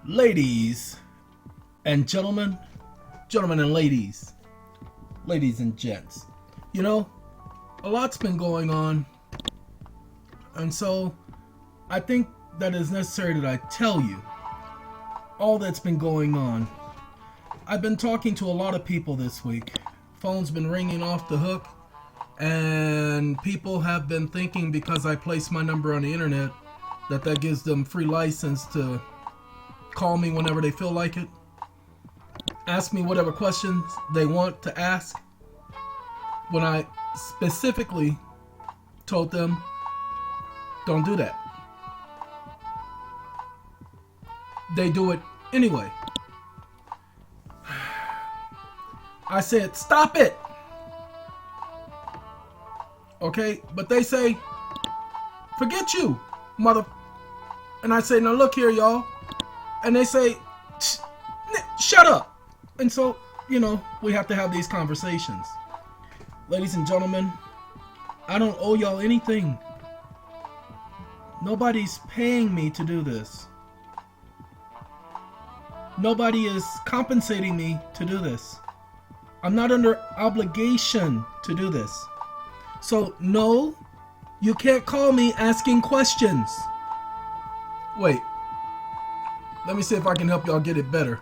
Ladies and gentlemen, gentlemen and ladies, ladies and gents. You know, a lot's been going on, and so I think that it's necessary that I tell you all that's been going on. I've been talking to a lot of people this week. Phone's been ringing off the hook, and people have been thinking because I placed my number on the internet that gives them free license to call me whenever they feel like it. Ask me whatever questions they want to ask. When I specifically told them, don't do that. They do it anyway. I said, stop it. Okay? But they say, forget you, mother. And I say, now look here, y'all. And they say, shut up. And so, we have to have these conversations. Ladies and gentlemen, I don't owe y'all anything. Nobody's paying me to do this. Nobody is compensating me to do this. I'm not under obligation to do this. So, no, you can't call me asking questions. Wait. Let me see if I can help y'all get it better.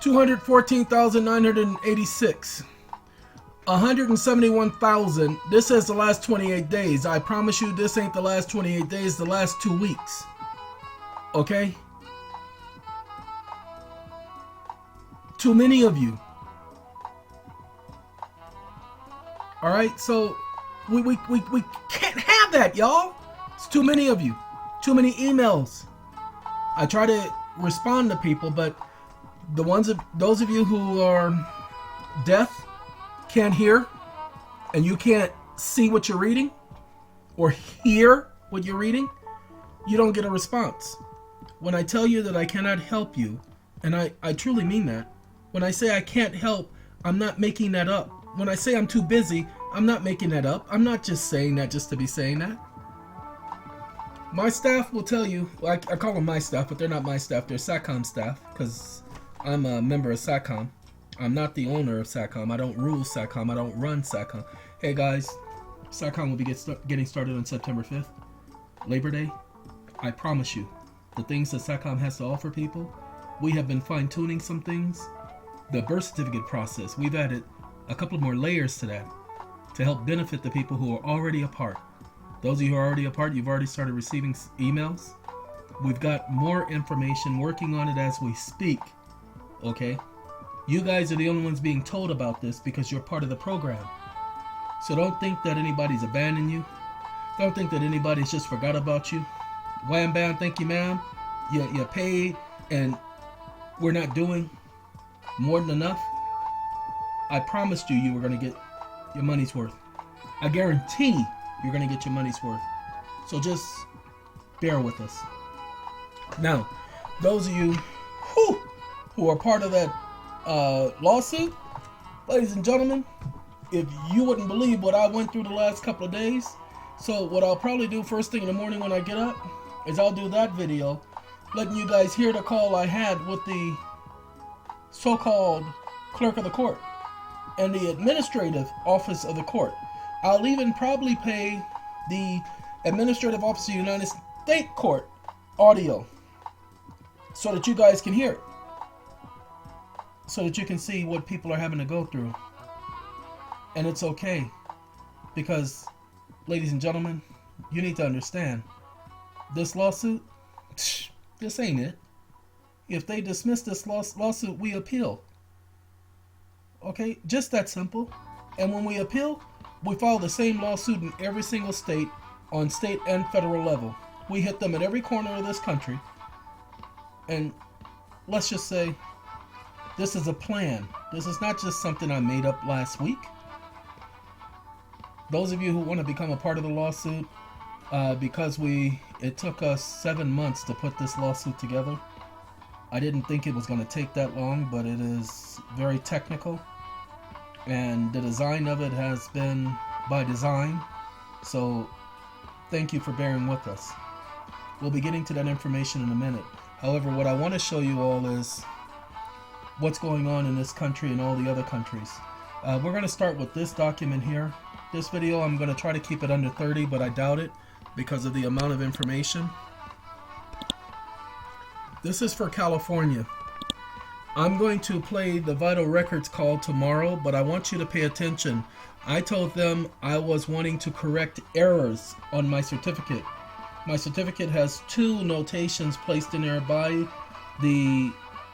214,986. 171,000. This says the last 28 days. I promise you this ain't the last 28 days, the last 2 weeks. Okay? Too many of you. Alright, so we can't have that, y'all. It's too many of you. Too many emails. I try to respond to people, but those of you who are deaf, can't hear, and you can't see what you're reading or hear what you're reading, you don't get a response. When I tell you that I cannot help you, and I truly mean that, when I say I can't help, I'm not making that up. When I say I'm too busy, I'm not making that up. I'm not just saying that just to be saying that. My staff will tell you, I call them my staff, but they're not my staff. They're Satcom staff, because I'm a member of Satcom. I'm not the owner of Satcom. I don't rule Satcom. I don't run Satcom. Hey guys, Satcom will be getting started on September 5th, Labor Day. I promise you, the things that Satcom has to offer people, we have been fine-tuning some things. The birth certificate process, we've added a couple more layers to that to help benefit the people who are already a part. Those of you who are already a part, you've already started receiving emails. We've got more information, working on it as we speak. Okay? You guys are the only ones being told about this because you're part of the program. So don't think that anybody's abandoned you. Don't think that anybody's just forgot about you. Wham bam, thank you ma'am. You're paid and we're not doing more than enough. I promised you were going to get your money's worth. I guarantee you're going to get your money's worth. So just bear with us. Now, those of you who are part of that lawsuit, ladies and gentlemen, if you wouldn't believe what I went through the last couple of days, so what I'll probably do first thing in the morning when I get up is I'll do that video, letting you guys hear the call I had with the so-called clerk of the court and the administrative office of the court. I'll even probably pay the administrative office of the United States Court audio so that you guys can hear it, so that you can see what people are having to go through. And it's okay, because, ladies and gentlemen, you need to understand, this lawsuit, this ain't it. If they dismiss this lawsuit, we appeal. Okay, just that simple. And when we appeal, we file the same lawsuit in every single state, on state and federal level. We hit them at every corner of this country. And let's just say, this is a plan. This is not just something I made up last week. Those of you who want to become a part of the lawsuit, because it took us 7 months to put this lawsuit together. I didn't think it was going to take that long, but it is very technical. And the design of it has been by design. So thank you for bearing with us. We'll be getting to that information in a minute. However, what I want to show you all is what's going on in this country and all the other countries. We're going to start with this document here. This video, I'm going to try to keep it under 30, but I doubt it because of the amount of information. This is for California. I'm going to play the Vital Records call tomorrow, but I want you to pay attention. I told them I was wanting to correct errors on my certificate. My certificate has 2 notations placed in there by the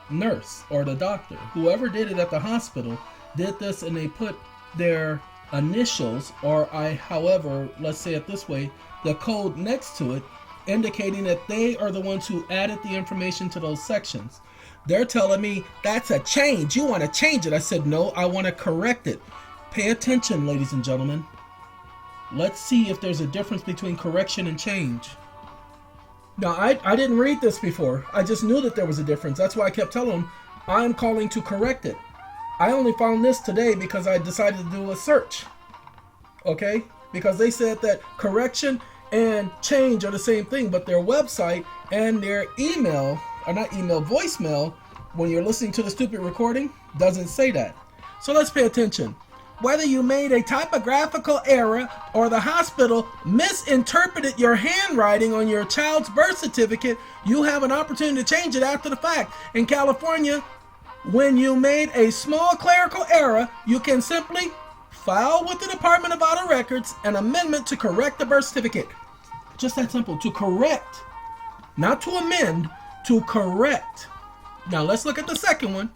nurse or the doctor. Whoever did it at the hospital did this, and they put their initials, or however, let's say it this way, the code next to it, indicating that they are the ones who added the information to those sections. They're telling me that's a change. You want to change it. I said, no, I want to correct it. Pay attention, ladies and gentlemen. Let's see if there's a difference between correction and change. Now, I didn't read this before. I just knew that there was a difference. That's why I kept telling them I'm calling to correct it. I only found this today because I decided to do a search. Okay? Because they said that correction and change are the same thing, but their website and their email, or not email, voicemail, when you're listening to the stupid recording, doesn't say that. So let's pay attention. Whether you made a typographical error or the hospital misinterpreted your handwriting on your child's birth certificate, you have an opportunity to change it after the fact. In California, when you made a small clerical error, you can simply file with the Department of Vital Records an amendment to correct the birth certificate. Just that simple. To correct. Not to amend, to correct. Now let's look at the second one.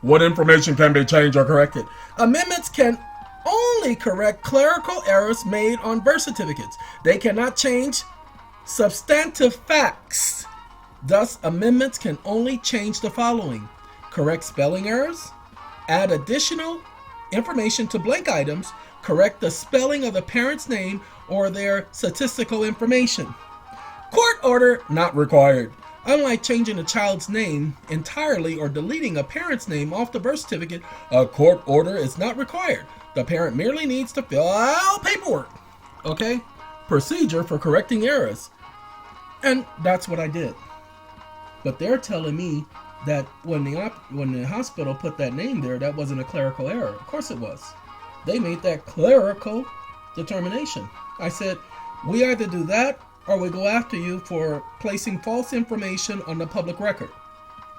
What information can be changed or corrected? Amendments can only correct clerical errors made on birth certificates. They cannot change substantive facts. Thus, amendments can only change the following: correct spelling errors, add additional information to blank items, correct the spelling of the parent's name or their statistical information. Court order not required. Unlike changing a child's name entirely or deleting a parent's name off the birth certificate, a court order is not required. The parent merely needs to fill out paperwork. Okay? Procedure for correcting errors. And that's what I did. But they're telling me that when the hospital put that name there, that wasn't a clerical error. Of course it was. They made that clerical determination. I said, we either do that or we go after you for placing false information on the public record.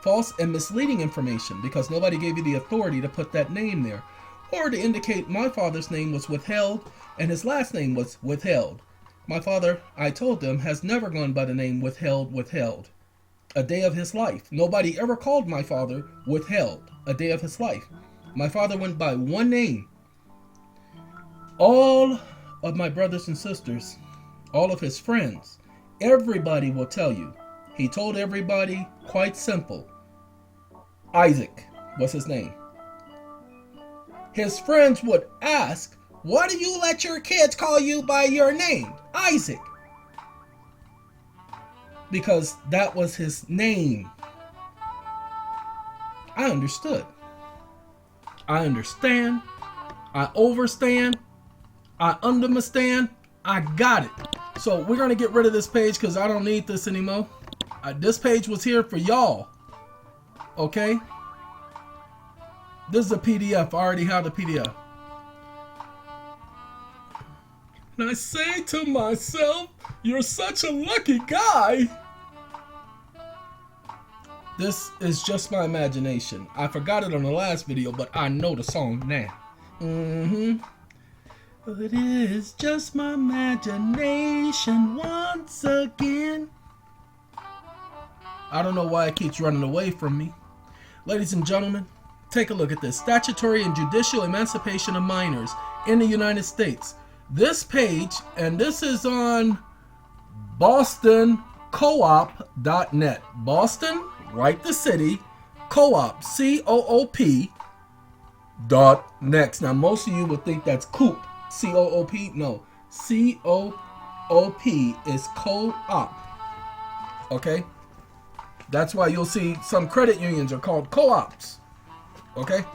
False and misleading information because nobody gave you the authority to put that name there. Or to indicate my father's name was withheld and his last name was withheld. My father, I told them, has never gone by the name withheld. A day of his life. Nobody ever called my father withheld a day of his life. My father went by one name. All of my brothers and sisters, all of his friends, everybody will tell you. He told everybody, quite simple, Isaac was his name. His friends would ask, why do you let your kids call you by your name, Isaac? Because that was his name. I understood. I understand. I overstand. I understand. I got it. So we're going to get rid of this page because I don't need this anymore. This page was here for y'all. Okay? This is a PDF. I already have the PDF. And I say to myself, you're such a lucky guy. This is just my imagination. I forgot it on the last video, but I know the song now. It is just my imagination once again. I don't know why it keeps running away from me. Ladies and gentlemen, take a look at this. Statutory and judicial emancipation of minors in the United States. This page, and this is on bostoncoop.net. Boston, write the city, co-op, C-O-O-P, .net. Now, most of you would think that's coop, C-O-O-P. No, C-O-O-P is co-op. Okay? That's why you'll see some credit unions are called co-ops. Okay?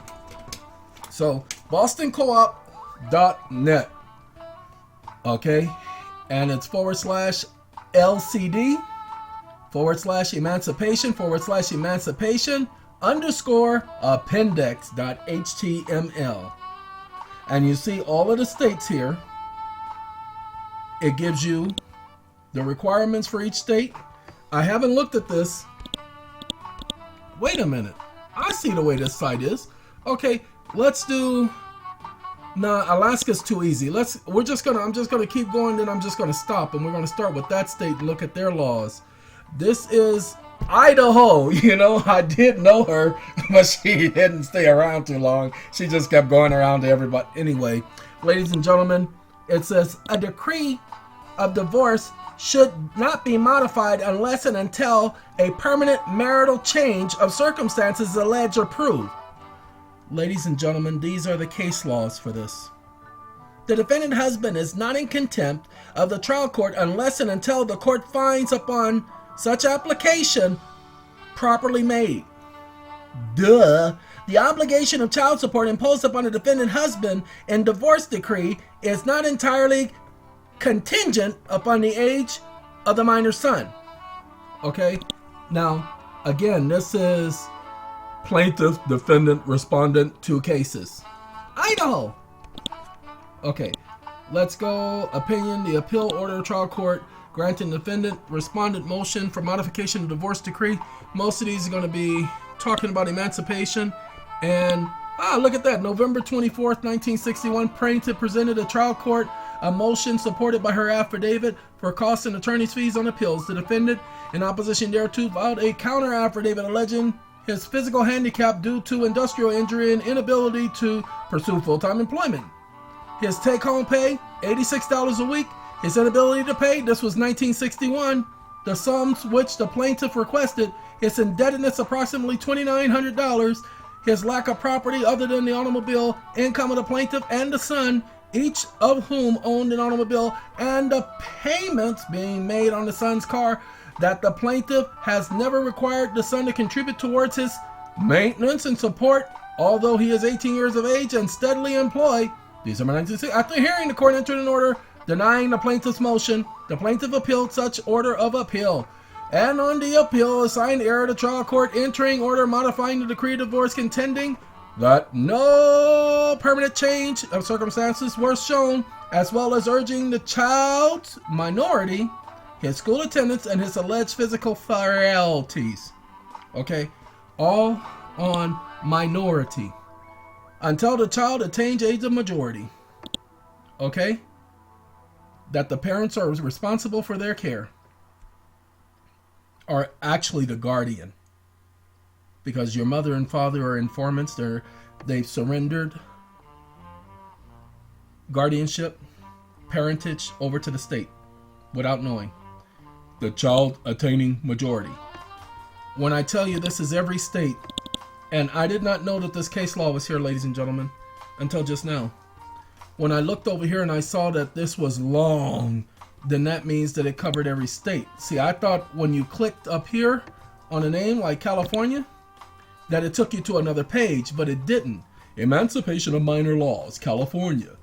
So, bostoncoop.net. Okay? And it's /LCD /emancipation underscore appendix.html. And you see all of the states here. It gives you the requirements for each state. I haven't looked at this. Wait a minute. I see the way this site is. Okay, let's do. Nah, Alaska's too easy. I'm just gonna keep going, then I'm just gonna stop, and we're gonna start with that state and look at their laws. This is Idaho. You know, I did know her, but she didn't stay around too long. She just kept going around to everybody. Anyway, ladies and gentlemen, it says a decree of divorce should not be modified unless and until a permanent marital change of circumstances is alleged or proved. Ladies and gentlemen, these are the case laws for this. The defendant husband is not in contempt of the trial court unless and until the court finds upon such application properly made. Duh. The obligation of child support imposed upon the defendant husband in divorce decree is not entirely contingent upon the age of the minor son. Okay? Now, again, this is plaintiff, defendant, respondent, 2 cases. Idaho. Okay, let's go. Opinion. The appeal order of trial court granting defendant respondent motion for modification of divorce decree. Most of these are going to be talking about emancipation. And look at that. November 24th, 1961, plaintiff presented a trial court a motion supported by her affidavit for costs and attorney's fees on appeals. The defendant, in opposition thereto, filed a counter affidavit alleging his physical handicap due to industrial injury and inability to pursue full-time employment. His take-home pay, $86 a week. His inability to pay, this was 1961, the sums which the plaintiff requested. His indebtedness, approximately $2,900. His lack of property other than the automobile, income of the plaintiff and the son, each of whom owned an automobile, and the payments being made on the son's car that the plaintiff has never required the son to contribute towards his maintenance and support, although he is 18 years of age and steadily employed. December 1960. After hearing, the court entered an order denying the plaintiff's motion. The plaintiff appealed such order of appeal, and on the appeal assigned error to trial court entering order modifying the decree of divorce, contending that no permanent change of circumstances were shown, as well as urging the child's minority, his school attendance, and his alleged physical frailties. Okay, all on minority until the child attains age of majority. Okay, that the parents are responsible for their care, are actually the guardian, because your mother and father are informants. They've surrendered guardianship, parentage over to the state without knowing. The child attaining majority. When I tell you this is every state, and I did not know that this case law was here, ladies and gentlemen, until just now. When I looked over here and I saw that this was long, then that means that it covered every state. See, I thought when you clicked up here on a name like California, that it took you to another page, but it didn't. Emancipation of minor laws, California.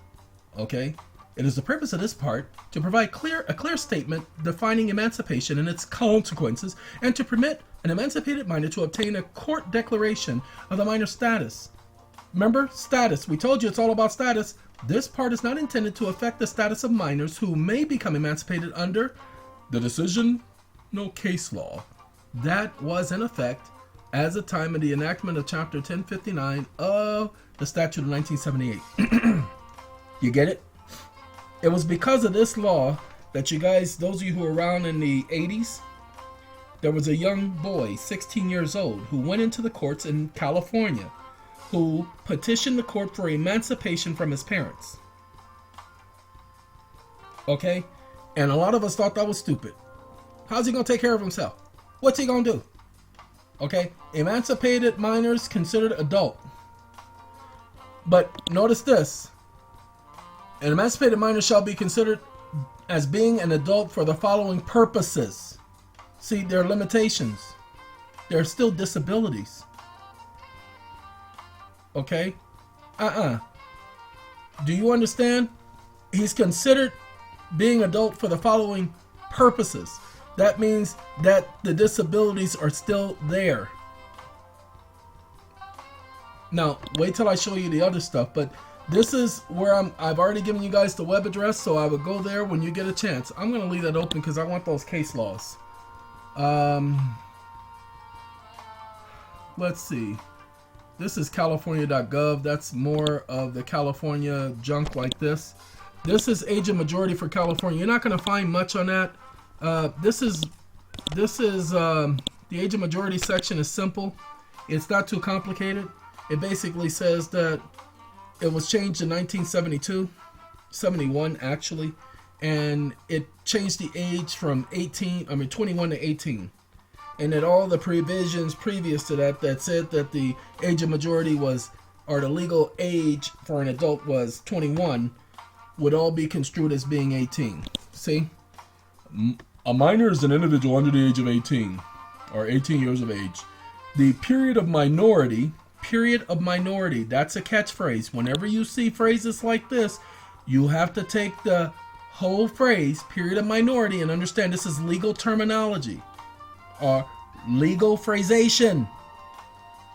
Okay? It is the purpose of this part to provide a clear statement defining emancipation and its consequences, and to permit an emancipated minor to obtain a court declaration of the minor status. Remember, status. We told you it's all about status. This part is not intended to affect the status of minors who may become emancipated under the decision, no case law. That was in effect as the time of the enactment of Chapter 1059 of the Statute of 1978. You get it? It was because of this law that you guys, those of you who were around in the 80s, there was a young boy, 16 years old, who went into the courts in California, who petitioned the court for emancipation from his parents. Okay? And a lot of us thought that was stupid. How's he going to take care of himself? What's he going to do? Okay? Emancipated minors considered adult. But notice this. An emancipated minor shall be considered as being an adult for the following purposes. See, there are limitations. There are still disabilities. Okay? Do you understand? He's considered being adult for the following purposes. that means that the disabilities are still there. Now, wait till I show you the other stuff, but this is where I've already given you guys the web address, so I would go there when you get a chance. I'm going to leave that open because I want those case laws. Let's see. This is california.gov. That's more of the California junk like this. This is age of majority for California. You're not going to find much on that. This is the age of majority section is simple. It's not too complicated. It basically says that it was changed in 1972, 71 actually, and it changed the age from 21 to 18. And that all the provisions previous to that said that the age of majority or the legal age for an adult was 21 would all be construed as being 18. See? A minor is an individual under the age of 18 or 18 years of age. The period of minority, that's a catchphrase. Whenever you see phrases like this, you have to take the whole phrase, period of minority, and understand this is legal terminology. Or legal phrasation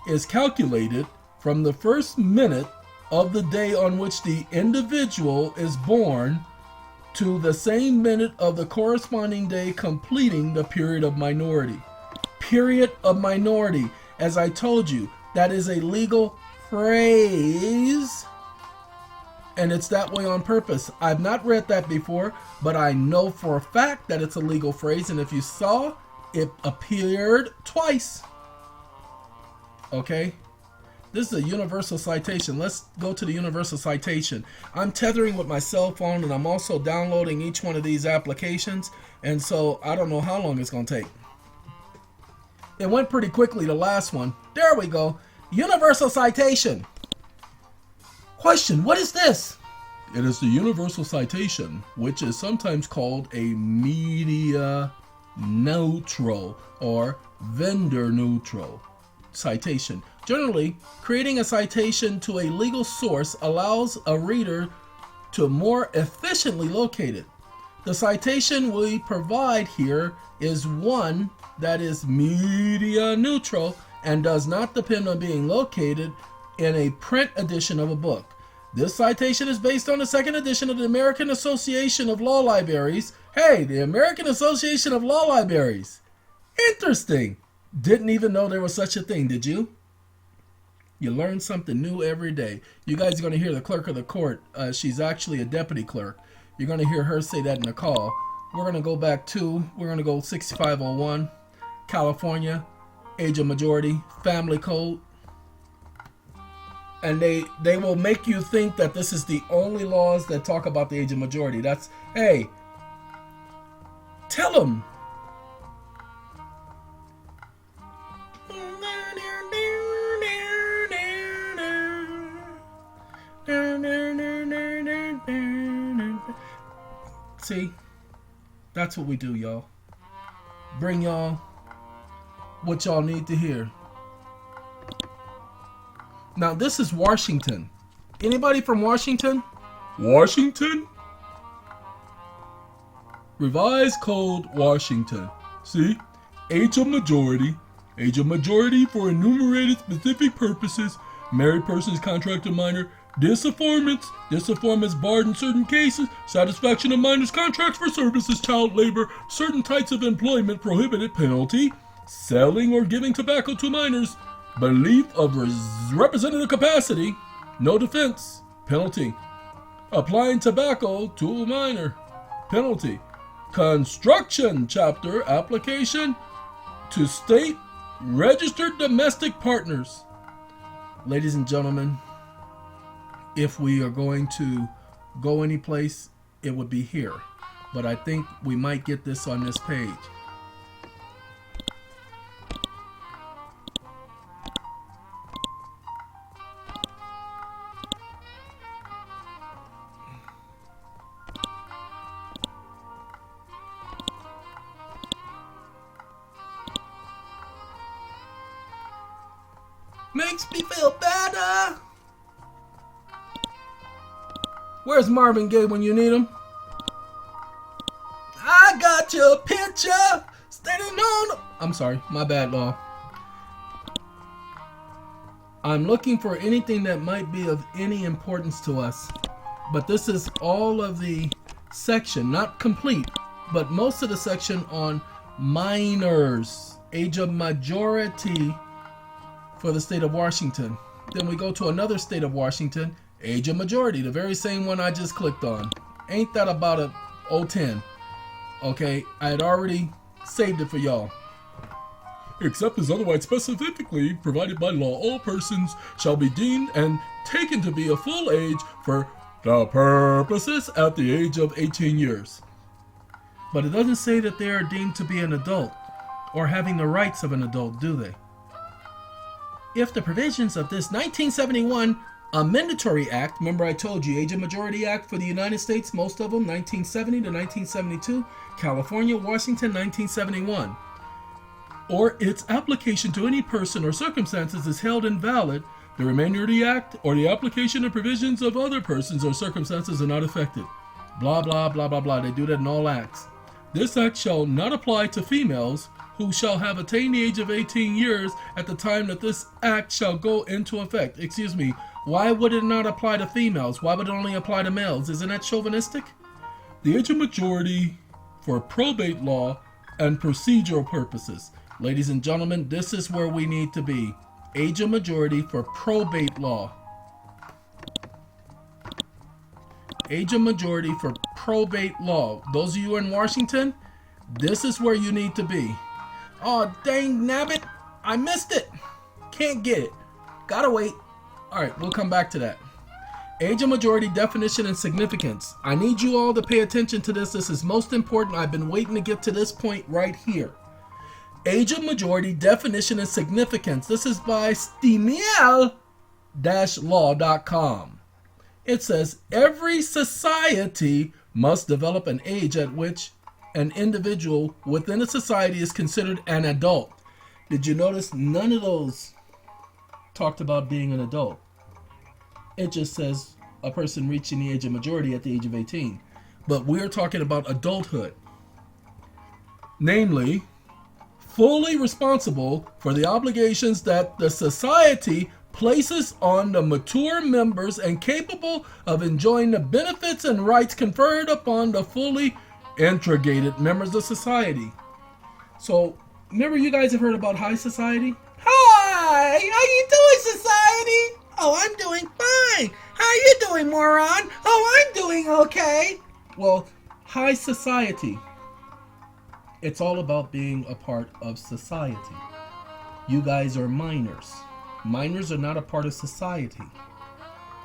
is calculated from the first minute of the day on which the individual is born to the same minute of the corresponding day completing the period of minority. Period of minority. As I told you, that is a legal phrase, and it's that way on purpose. I've not read that before, but I know for a fact that it's a legal phrase, and if you saw, it appeared twice. Okay? This is a universal citation. Let's go to the universal citation. I'm tethering with my cell phone, and I'm also downloading each one of these applications, and so I don't know how long it's going to take. It went pretty quickly, the last one. There we go. Universal citation. Question, what is this? It is the universal citation, which is sometimes called a media neutral or vendor neutral citation. Generally, creating a citation to a legal source allows a reader to more efficiently locate it. The citation we provide here is one that is media neutral and does not depend on being located in a print edition of a book. This citation is based on the second edition of the American Association of Law Libraries. Hey, the American Association of Law Libraries. Interesting. Didn't even know there was such a thing, did you? You learn something new every day. You guys are going to hear the clerk of the court. She's actually a deputy clerk. You're going to hear her say that in the call. We're going to go back to, we're going to go 6501, California, age of majority, family code. And they will make you think that this is the only laws that talk about the age of majority. That's, hey, tell them. See, that's what we do, y'all. Bring y'all what y'all need to hear. Now, this is Washington. Anybody from Washington? Washington? Revised Code Washington. See? Age of majority. Age of majority for enumerated specific purposes. Married persons, contracted minor. Disafformance barred in certain cases. Satisfaction of minors' contracts for services, child labor. Certain types of employment prohibited. Penalty. Selling or giving tobacco to minors. Belief of representative capacity. No defense. Penalty. Applying tobacco to a minor. Penalty. Construction chapter application to state registered domestic partners. Ladies and gentlemen, if we are going to go anyplace, it would be here. But I think we might get this on this page. Makes me feel better. Where's Marvin Gaye when you need him? I got your picture No. I'm sorry. My bad, law. I'm looking for anything that might be of any importance to us. But this is all of the section, not complete, but most of the section on minors, age of majority for the state of Washington. Then we go to another state of Washington, age of majority, the very same one I just clicked on. Ain't that about a 010? Okay, I had already saved it for y'all. Except as otherwise specifically provided by law, all persons shall be deemed and taken to be of full age for the purposes at the age of 18 years. But it doesn't say that they are deemed to be an adult or having the rights of an adult, do they? If the provisions of this 1971 Amendatory Act, remember I told you, Age of Majority Act for the United States, most of them 1970 to 1972, California, Washington 1971, or its application to any person or circumstances is held invalid, the remainder of the act or the application of provisions of other persons or circumstances are not affected. Blah, blah, blah, blah, blah. They do that in all acts. This act shall not apply to females who shall have attained the age of 18 years at the time that this act shall go into effect. Excuse me, why would it not apply to females? Why would it only apply to males? Isn't that chauvinistic? The age of majority for probate law and procedural purposes. Ladies and gentlemen, this is where we need to be. Age of majority for probate law. Age of majority for probate law. Those of you in Washington, this is where you need to be. Oh, dang nabbit. I missed it. Can't get it. Gotta wait. All right, we'll come back to that. Age of majority definition and significance. I need you all to pay attention to this. This is most important. I've been waiting to get to this point right here. Age of majority definition and significance. This is by stemiel-law.com. It says every society must develop an age at which an individual within a society is considered an adult. Did you notice none of those talked about being an adult? It just says a person reaching the age of majority at the age of 18. But we're talking about adulthood. Namely, fully responsible for the obligations that the society places on the mature members and capable of enjoying the benefits and rights conferred upon the fully integrated members of society. So, remember you guys have heard about high society? Hi! How you doing, society? Oh, I'm doing fine. How you doing, moron? Oh, I'm doing okay. Well, high society. It's all about being a part of society. You guys are minors. Minors are not a part of society.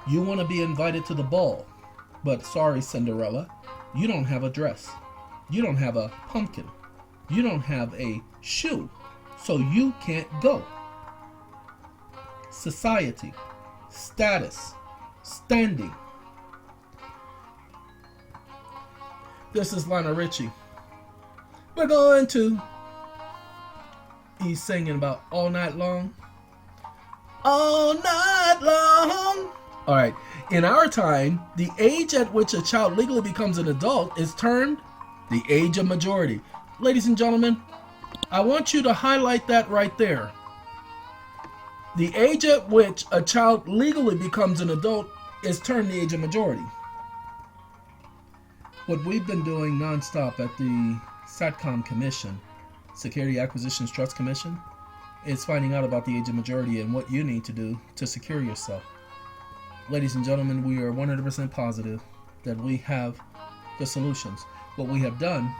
You want to be invited to the ball, but sorry, Cinderella, you don't have a dress. You don't have a pumpkin. You don't have a shoe, so you can't go. Society, status, standing. This is Lionel Richie. We're going to. He's singing about all night long. All night long. All right. In our time, the age at which a child legally becomes an adult is termed the age of majority. Ladies and gentlemen, I want you to highlight that right there. The age at which a child legally becomes an adult is termed the age of majority. What we've been doing nonstop at the Satcom Commission, Security Acquisitions Trust Commission, is finding out about the age of majority and what you need to do to secure yourself. Ladies and gentlemen, we are 100% positive that we have the solutions. What we have done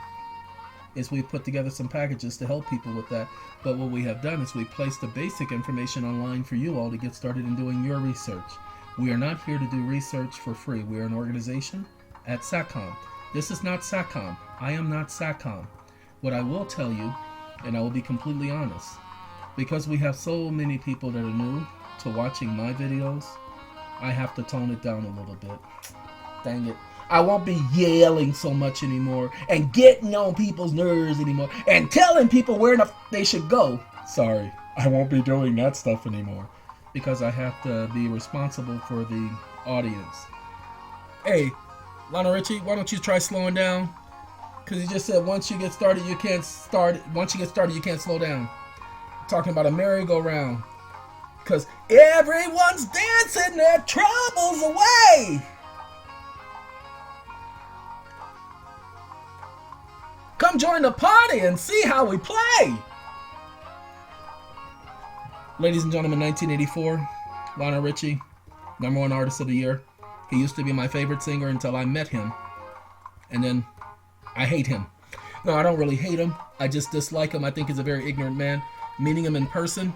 is we've put together some packages to help people with that. But what we have done is we've placed the basic information online for you all to get started in doing your research. We are not here to do research for free. We are an organization at Satcom. This is not Satcom. I am not Satcom. What I will tell you, and I will be completely honest, because we have so many people that are new to watching my videos, I have to tone it down a little bit. Dang it. I won't be yelling so much anymore and getting on people's nerves anymore and telling people where they should go. Sorry, I won't be doing that stuff anymore because I have to be responsible for the audience. Hey, Lionel Richie, why don't you try slowing down? Because he just said once you get started, you can't start. Once you get started, you can't slow down. Talking about a merry-go-round. Because everyone's dancing their troubles away. Come join the party and see how we play. Ladies and gentlemen, 1984, Lionel Richie, #1 artist of the year. He used to be my favorite singer until I met him. And then I hate him. No, I don't really hate him. I just dislike him. I think he's a very ignorant man. Meeting him in person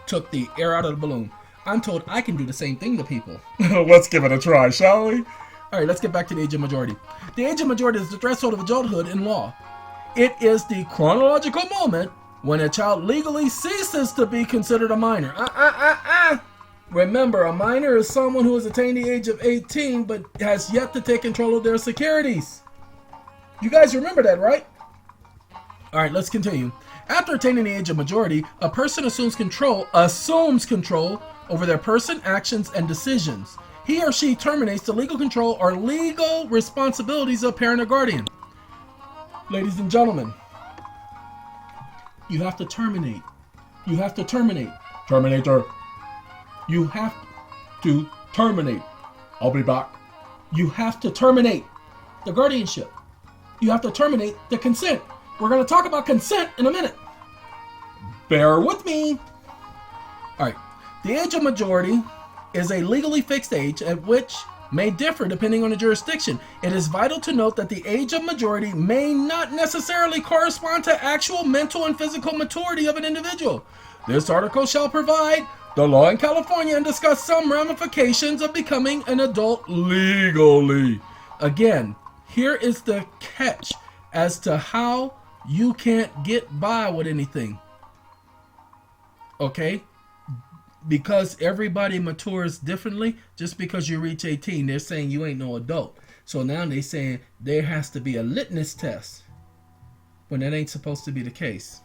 took the air out of the balloon. I'm told I can do the same thing to people. Let's give it a try, shall we? All right, let's get back to the age of majority. The age of majority is the threshold of adulthood in law. It is the chronological moment when a child legally ceases to be considered a minor. Remember, a minor is someone who has attained the age of 18 but has yet to take control of their securities. You guys remember that, right? All right, let's continue. After attaining the age of majority, a person assumes control over their person, actions, and decisions. He or she terminates the legal control or legal responsibilities of parent or guardian. Ladies and gentlemen, you have to terminate. You have to terminate. Terminator. You have to terminate. I'll be back. You have to terminate the guardianship. You have to terminate the consent. We're going to talk about consent in a minute. Bear with me. All right. The age of majority is a legally fixed age at which may differ depending on the jurisdiction. It is vital to note that the age of majority may not necessarily correspond to actual mental and physical maturity of an individual. This article shall provide the law in California and discuss some ramifications of becoming an adult legally. Again, here is the catch as to how you can't get by with anything. Okay? Because everybody matures differently, just because you reach 18, they're saying you ain't no adult. So now they're saying there has to be a litmus test, when that ain't supposed to be the case.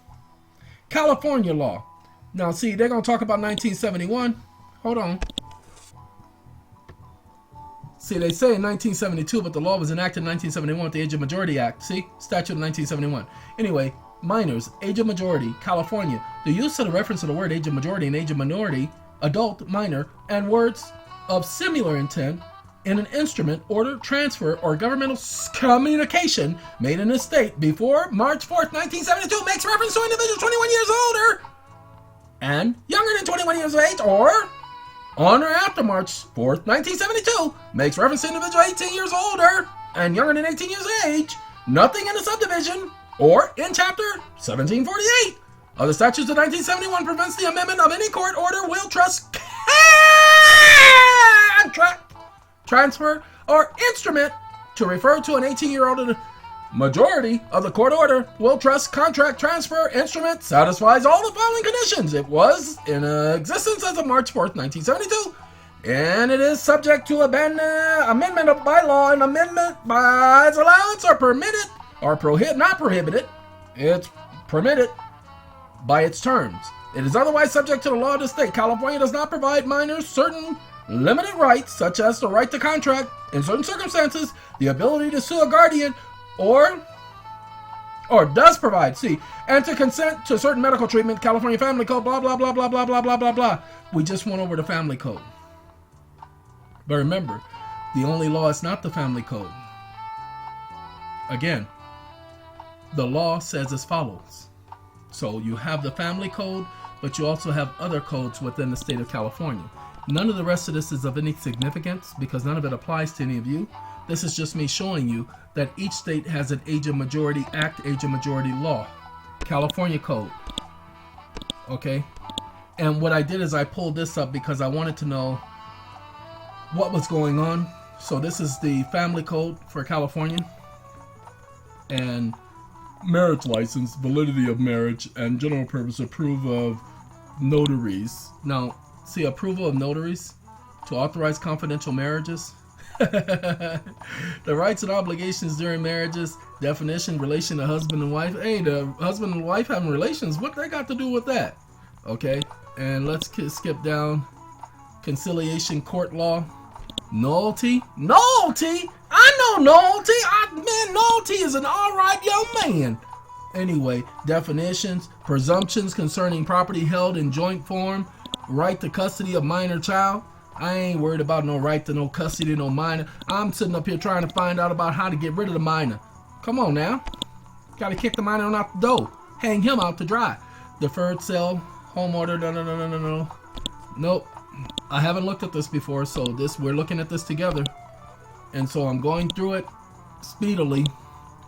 California law. Now see, they're going to talk about 1971. Hold on. See, they say in 1972, but the law was enacted in 1971 with the Age of Majority Act. See? Statute of 1971. Anyway, minors, age of majority, California. The use of the reference of the word age of majority and age of minority, adult, minor, and words of similar intent in an instrument, order, transfer, or governmental communication made in a state before March 4th, 1972 makes reference to individuals 21 years older and younger than 21 years of age, or on or after March 4th, 1972 makes reference to individual 18 years older and younger than 18 years of age. Nothing in the subdivision or in Chapter 1748 of the Statutes of 1971 prevents the amendment of any court order, will, trust, contract, transfer, or instrument to refer to an 18-year-old. Majority of the court order, will, trust, contract, transfer, instrument satisfies all the following conditions. It was in existence as of March 4th, 1972, and it is subject to amendment of by law, and amendment by its allowance or permitted or not prohibited. It's permitted by its terms. It is otherwise subject to the law of the state. California does not provide minors certain limited rights, such as the right to contract, in certain circumstances, the ability to sue a guardian, or does provide, and to consent to certain medical treatment. California Family Code, blah, blah, blah, blah, blah, blah, blah, blah, blah. We just went over the Family Code. But remember, the only law is not the Family Code. Again, the law says as follows. So you have the Family Code, but you also have other codes within the state of California. None of the rest of this is of any significance because none of it applies to any of you. This is just me showing you that each state has an age of majority act, age of majority law. California Code. Okay? And what I did is I pulled this up because I wanted to know what was going on. So this is the Family Code for California. And marriage license, validity of marriage, and general purpose approval of notaries. Now, see, approval of notaries to authorize confidential marriages. The rights and obligations during marriages, definition, relation to husband and wife. Hey, the husband and wife having relations, what they got to do with that? Okay, and let's skip down. Conciliation court law. Nullity. I know Nolte. Man, Nolte is an alright young man. Anyway, definitions, presumptions concerning property held in joint form, right to custody of minor child. I ain't worried about no right to no custody, no minor. I'm sitting up here trying to find out about how to get rid of the minor. Come on now. Gotta kick the minor on out the door. Hang him out to dry. Deferred sale, home order, no. Nope. I haven't looked at this before, so we're looking at this together. And so I'm going through it speedily.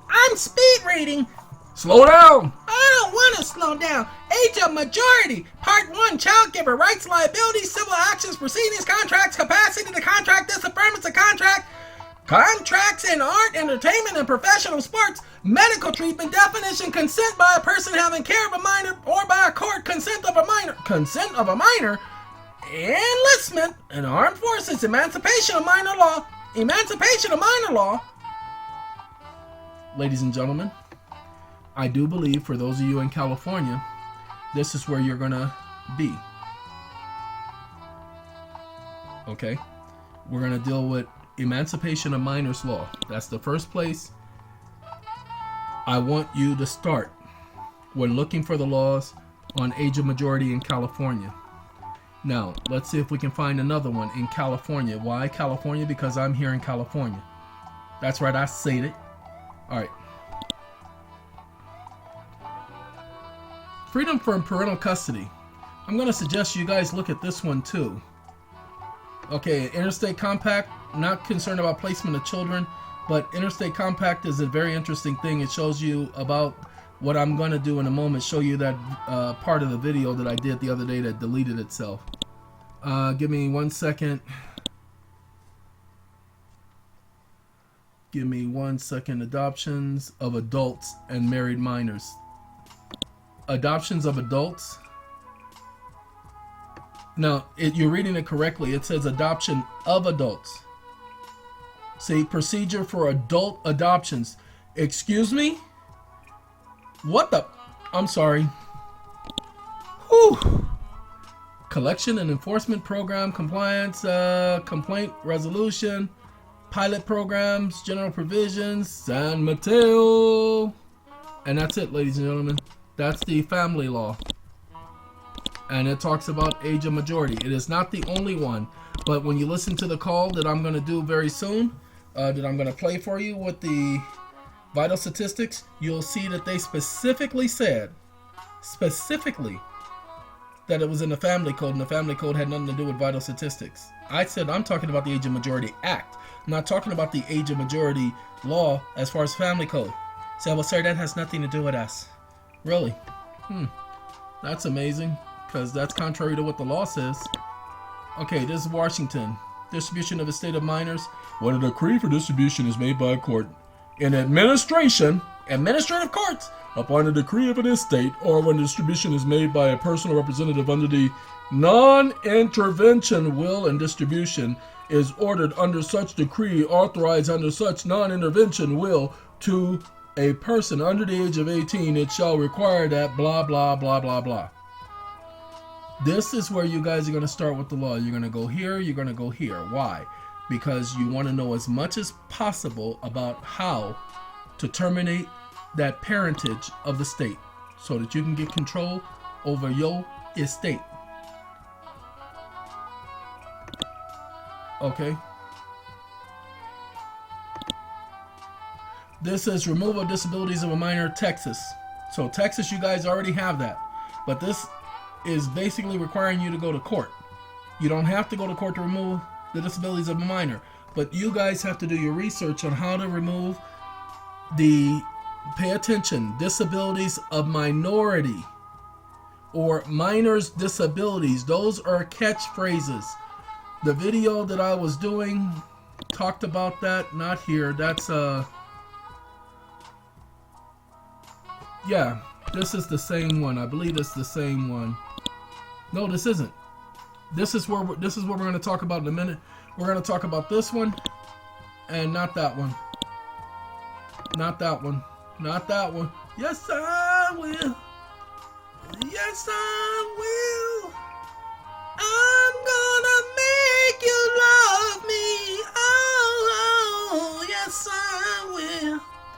I'm speed reading. Slow down. I don't want to slow down. Age of majority. Part 1, child giver, rights, liabilities, civil actions, proceedings, contracts, capacity to contract, disaffirmance of contract, contracts in art, entertainment, and professional sports, medical treatment, definition, consent by a person having care of a minor or by a court, consent of a minor, enlistment in armed forces, emancipation of minor law. Ladies and gentlemen, I do believe for those of you in California, this is where you're gonna be. Okay? We're gonna deal with emancipation of minors law. That's the first place I want you to start when looking for the laws on age of majority in California. Now, let's see if we can find another one in California. Why California? Because I'm here in California. That's right, I said it. Alright. Freedom from parental custody. I'm going to suggest you guys look at this one too. Okay, interstate compact, not concerned about placement of children, but interstate compact is a very interesting thing. It shows you about what I'm going to do in a moment, show you that part of the video that I did the other day that deleted itself. Give me 1 second. Give me 1 second. Adoptions of adults and married minors. Adoptions of adults. Now, you're reading it correctly. It says adoption of adults. See, procedure for adult adoptions. Excuse me? What the? I'm sorry. Whew. Collection and enforcement program, compliance, complaint resolution, pilot programs, general provisions, San Mateo. And that's it, ladies and gentlemen. That's the family law. And it talks about age of majority. It is not the only one. But when you listen to the call that I'm going to do very soon, that I'm going to play for you with the vital statistics, you'll see that they specifically said, that it was in the family code, and the family code had nothing to do with vital statistics. I said I'm talking about the Age of Majority Act. I'm not talking about the age of majority law as far as family code. So, well, sir, that has nothing to do with us. Really? That's amazing, because that's contrary to what the law says. Okay, this is Washington. Distribution of estate of minors. When a decree for distribution is made by a court in administrative courts, upon a decree of an estate, or when distribution is made by a personal representative under the non-intervention will and distribution is ordered under such decree, authorized under such non-intervention will to a person under the age of 18, it shall require that blah, blah, blah, blah, blah. This is where you guys are going to start with the law. You're going to go here, you're going to go here. Why? Because you want to know as much as possible about how to terminate that parentage of the state so that you can get control over your estate. Okay. This is removal of disabilities of a minor, Texas. So Texas, you guys already have that. But this is basically requiring you to go to court. You don't have to go to court to remove the disabilities of a minor. But you guys have to do your research on how to remove the, pay attention, disabilities of minority or minors' disabilities. Those are catchphrases. The video that I was doing talked about that. Not here. That's yeah, this is the same one. I believe it's the same one. No, this isn't. This is what we're going to talk about in a minute. We're going to talk about this one and not that one. Not that one. Not that one. Yes, I will. Yes, I will. I'm gonna make you love me. Oh, yes,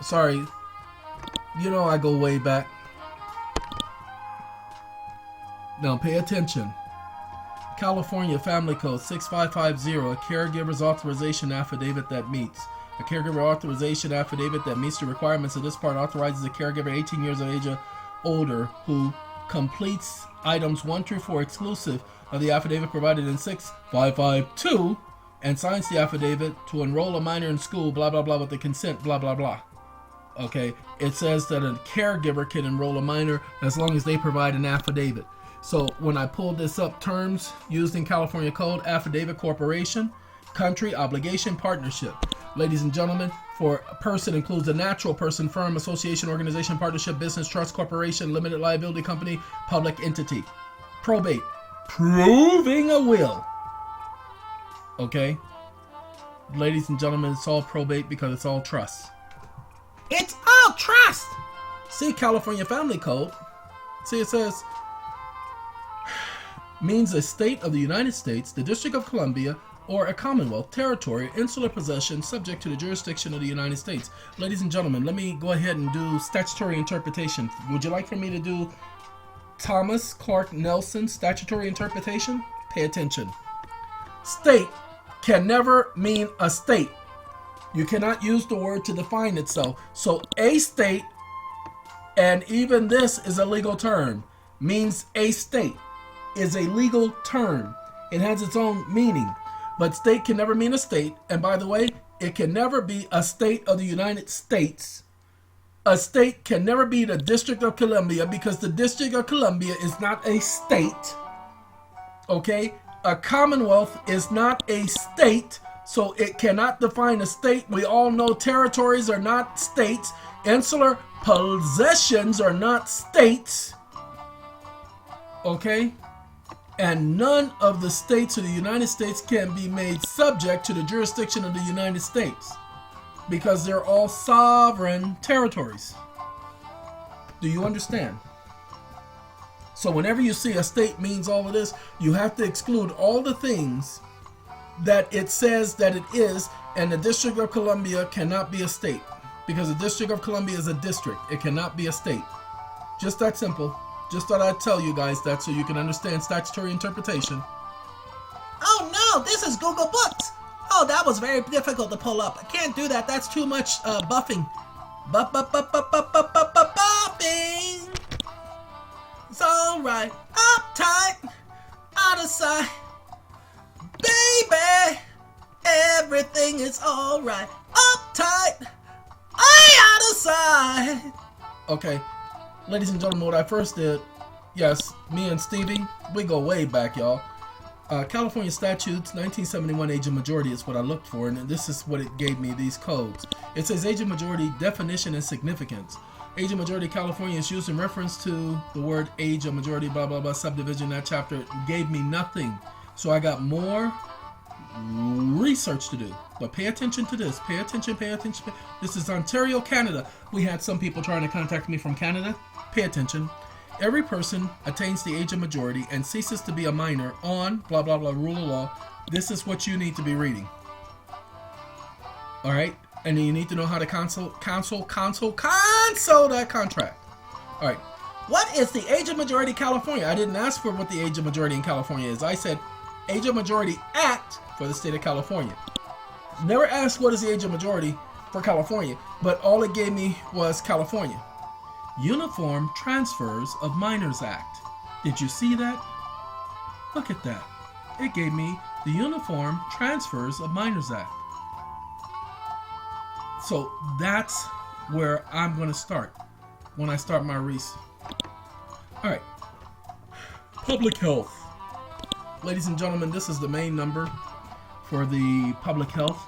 Sorry. You know I go way back. Now pay attention. California Family Code 6550, a caregiver's authorization affidavit that meets. A caregiver authorization affidavit that meets the requirements of this part authorizes a caregiver 18 years of age or older who completes items 1 through 4 exclusive of the affidavit provided in 6552 and signs the affidavit to enroll a minor in school, blah, blah, blah, with the consent, blah, blah, blah. Okay, it says that a caregiver can enroll a minor as long as they provide an affidavit. So when I pulled this up, terms used in California Code, affidavit, corporation, country, obligation, partnership. Ladies and gentlemen, for a person includes a natural person, firm, association, organization, partnership, business, trust, corporation, limited liability company, public entity. Probate, proving a will. Okay? Ladies and gentlemen, it's all probate because it's all trust. It's all trust! See California Family Code. See, it says, means a state of the United States, the District of Columbia, or a Commonwealth, territory, insular possession subject to the jurisdiction of the United States. Ladies and gentlemen, let me go ahead and do statutory interpretation. Would you like for me to do Thomas Clark Nelson statutory interpretation? Pay attention. State can never mean a state. You cannot use the word to define itself. So a state, and even this is a legal term, means a state is a legal term. It has its own meaning. But state can never mean a state. And by the way, it can never be a state of the United States. A state can never be the District of Columbia because the District of Columbia is not a state. Okay? A Commonwealth is not a state, so it cannot define a state. We all know territories are not states. Insular possessions are not states. Okay? And none of the states of the United States can be made subject to the jurisdiction of the United States because they're all sovereign territories. Do you understand? So whenever you see a state means all of this, you have to exclude all the things that it says that it is, and the District of Columbia cannot be a state because the District of Columbia is a district. It cannot be a state. Just that simple. Just thought I'd tell you guys that so you can understand statutory interpretation. Oh no, this is Google Books. Oh, that was very difficult to pull up. I can't do that. That's too much buffing. Buffing. It's alright. Uptight. Out of sight. Baby. Everything is alright. Uptight. Out of sight. Okay. Ladies and gentlemen, what I first did, yes, me and Stevie, we go way back, y'all. California Statutes, 1971 age of majority is what I looked for, and this is what it gave me, these codes. It says age of majority, definition and significance. Age of majority California is used in reference to the word age of majority, blah, blah, blah, subdivision. That chapter gave me nothing. So I got more research to do. But pay attention to this. Pay attention, pay attention. This is Ontario, Canada. We had some people trying to contact me from Canada. Pay attention. Every person attains the age of majority and ceases to be a minor on blah, blah, blah, rule of law. This is what you need to be reading. All right? And then you need to know how to cancel that contract. All right. What is the age of majority California? I didn't ask for what the age of majority in California is. I said Age of Majority Act for the state of California. Never asked what is the age of majority for California, but all it gave me was California. Uniform Transfers of Minors Act. Did you see that? Look at that. It gave me the Uniform Transfers of Minors Act. So that's where I'm going to start when I start my research. All right. Public health. Ladies and gentlemen, this is the main number for the public health.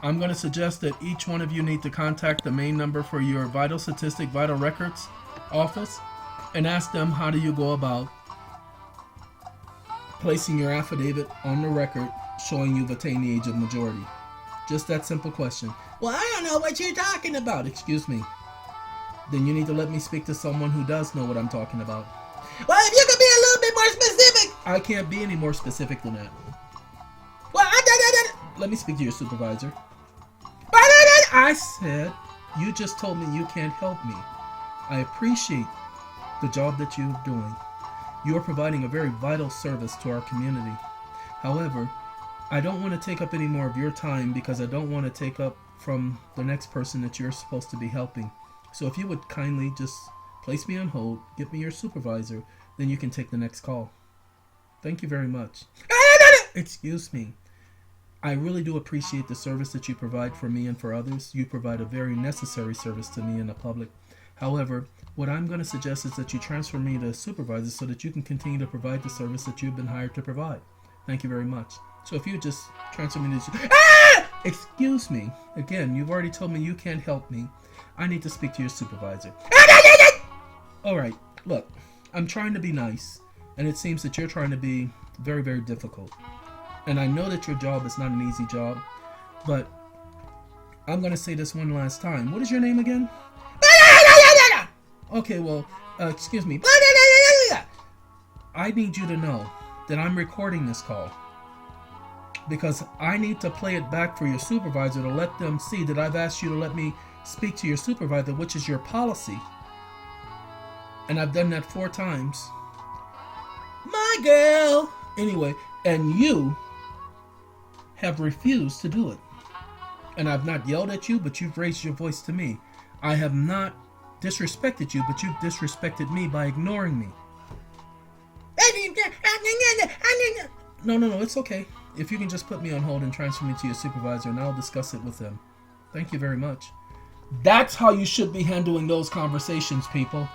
I'm going to suggest that each one of you need to contact the main number for your vital statistic, vital records office and ask them how do you go about placing your affidavit on the record showing you've attained the age of majority. Just that simple question. Well, I don't know what you're talking about. Excuse me. Then you need to let me speak to someone who does know what I'm talking about. Well, if you could be a little bit more specific. I can't be any more specific than that. Well, Let me speak to your supervisor. I said You just told me you can't help me. I appreciate the job that you're doing. You are providing a very vital service to our community. However, I don't want to take up any more of your time because I don't want to take up from the next person that you're supposed to be helping. So if you would kindly just place me on hold, get me your supervisor, then you can take the next call. Thank you very much. Excuse me. I really do appreciate the service that you provide for me and for others. You provide a very necessary service to me in the public. However, what I'm going to suggest is that you transfer me to a supervisor so that you can continue to provide the service that you've been hired to provide. Thank you very much. So if you just transfer me to... Excuse me. Again, you've already told me you can't help me. I need to speak to your supervisor. Alright, look. I'm trying to be nice. And it seems that you're trying to be very, very difficult. And I know that your job is not an easy job. But I'm going to say this one last time. What is your name again? Okay, well, excuse me. I need you to know that I'm recording this call because I need to play it back for your supervisor to let them see that I've asked you to let me speak to your supervisor, which is your policy. And I've done that 4 times. My girl! Anyway, and you have refused to do it. And I've not yelled at you, but you've raised your voice to me. I have not disrespected you, but you've disrespected me by ignoring me. No, it's okay. If you can just put me on hold and transfer me to your supervisor and I'll discuss it with them. Thank you very much. That's how you should be handling those conversations, people.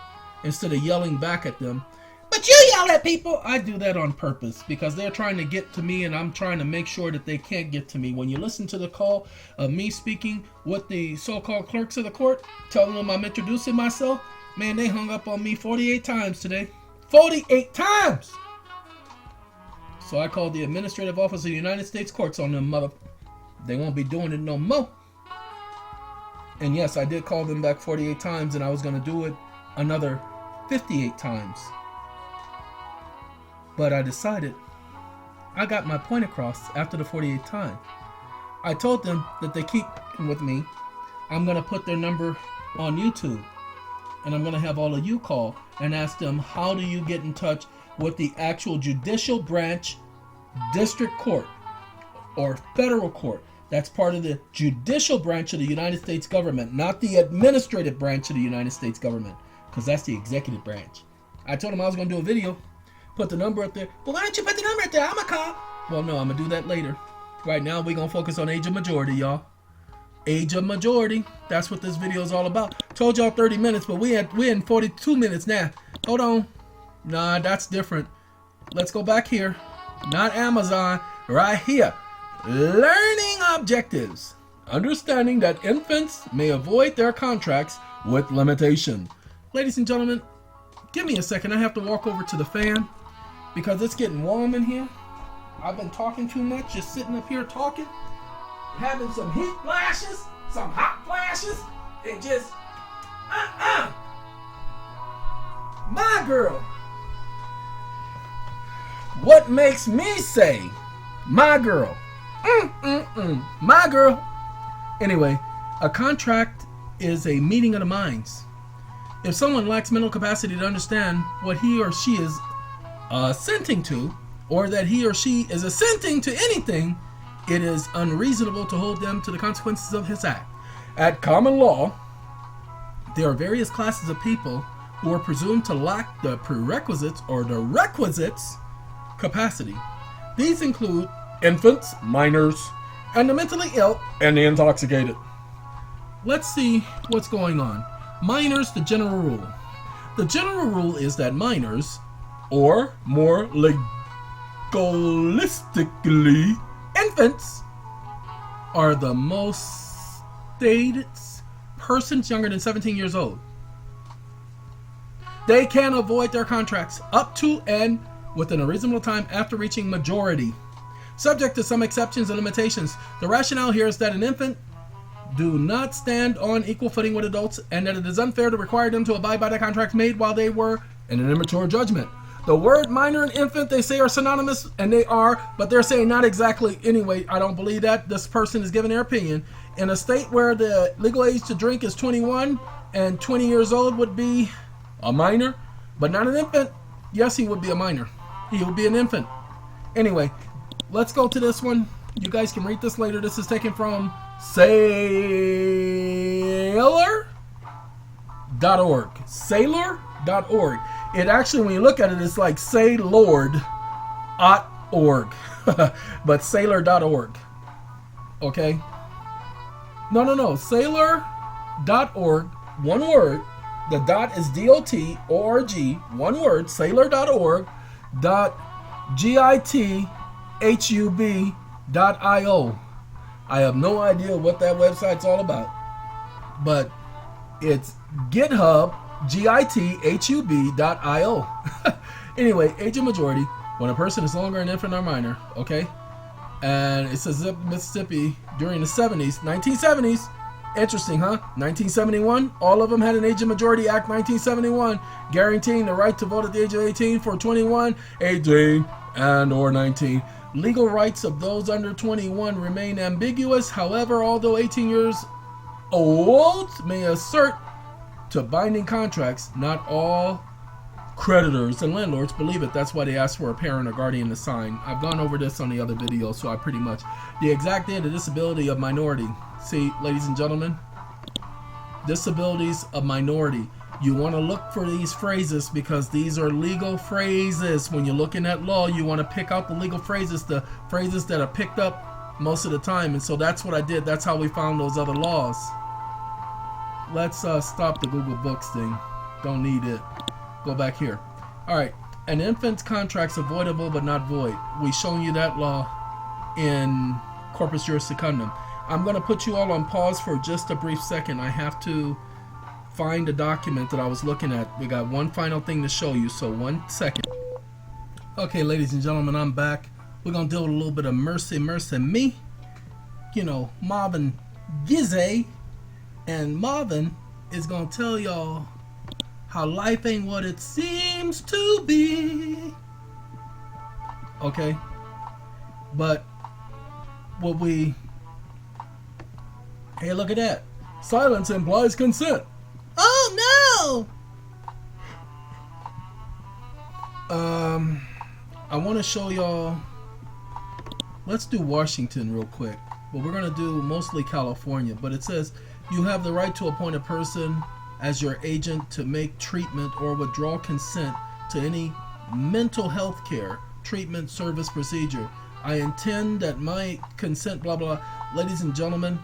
Instead of yelling back at them. But you yell at people! I do that on purpose because they're trying to get to me and I'm trying to make sure that they can't get to me. When you listen to the call of me speaking with the so-called clerks of the court, telling them I'm introducing myself, man, they hung up on me 48 times today. 48 times! So I called the Administrative Office of the United States Courts on them, mother. They won't be doing it no more. And yes, I did call them back 48 times and I was going to do it another 58 times. But I decided I got my point across after the 48th time. I told them that they keep with me. I'm going to put their number on YouTube. And I'm going to have all of you call and ask them, how do you get in touch with the actual judicial branch, district court, or federal court? That's part of the judicial branch of the United States government, not the administrative branch of the United States government, because that's the executive branch. I told them I was going to do a video. Put the number up there. Well, why don't you put the number up there? I'm a cop. Well, no, I'm going to do that later. Right now, we're going to focus on age of majority, y'all. Age of majority. That's what this video is all about. Told y'all 30 minutes, but we're in 42 minutes now. Hold on. Nah, that's different. Let's go back here. Not Amazon. Right here. Learning objectives. Understanding that infants may avoid their contracts with limitation. Ladies and gentlemen, give me a second. I have to walk over to the fan because it's getting warm in here. I've been talking too much, just sitting up here talking, having some heat flashes, some hot flashes, and just, My girl. What makes me say, my girl? My girl. Anyway, a contract is a meeting of the minds. If someone lacks mental capacity to understand what he or she is assenting to, or that he or she is assenting to anything, it is unreasonable to hold them to the consequences of his act. At common law, there are various classes of people who are presumed to lack the prerequisites or the requisites capacity. These include infants, minors, and the mentally ill and the intoxicated. Let's see what's going on. Minors, the general rule. The general rule is that minors, or more legalistically, infants, are the most stated persons younger than 17 years old. They can avoid their contracts up to and within a reasonable time after reaching majority, subject to some exceptions and limitations. The rationale here is that an infant do not stand on equal footing with adults, and that it is unfair to require them to abide by the contracts made while they were in an immature judgment. The word minor and infant, they say, are synonymous, and they are, but they're saying not exactly. Anyway, I don't believe that. This person is giving their opinion. In a state where the legal age to drink is 21 and 20 years old would be a minor, but not an infant, yes, he would be a minor. He would be an infant. Anyway, let's go to this one. You guys can read this later. This is taken from Sailor.org. Sailor.org. It actually, when you look at it, it's like Sailord.org. But Sailor.org. Okay? No. Sailor.org. One word. The dot is DOT.org. One word. Sailor.org. GITHUB.io. I have no idea what that website's all about, but it's GitHub, GITHUB.io. Anyway, age of majority, when a person is no longer an infant or minor, okay? And it says Mississippi during the 70s, 1970s. Interesting, huh? 1971, all of them had an Age of Majority Act 1971, guaranteeing the right to vote at the age of 18 for 21, 18, and or 19. Legal rights of those under 21 remain ambiguous. However, although 18 years old may assert to binding contracts, not all creditors and landlords believe it. That's why they ask for a parent or guardian to sign. I've gone over this on the other video, so I pretty much. The exact date of disability of minority. See, ladies and gentlemen, disabilities of minority. You want to look for these phrases because these are legal phrases. When you're looking at law, you want to pick out the legal phrases, the phrases that are picked up most of the time. And so that's what I did. That's how we found those other laws. Let's stop the Google Books thing. Don't need it. Go back here. All right. An infant's contract's avoidable but not void. We've shown you that law in Corpus Juris Secundum. I'm going to put you all on pause for just a brief second. I have to find a document that I was looking at. We got one final thing to show you, so 1 second. Okay, ladies and gentlemen, I'm back. We're going to deal with a little bit of mercy me. You know, Marvin Gizzy. And Marvin is going to tell y'all how life ain't what it seems to be. Okay? But what we... Hey, look at that. Silence implies consent. Oh, no! I want to show y'all... Let's do Washington real quick. But we're going to do mostly California. But it says, you have the right to appoint a person as your agent to make treatment or withdraw consent to any mental health care, treatment, service, procedure. I intend that my consent, blah, blah. Ladies and gentlemen,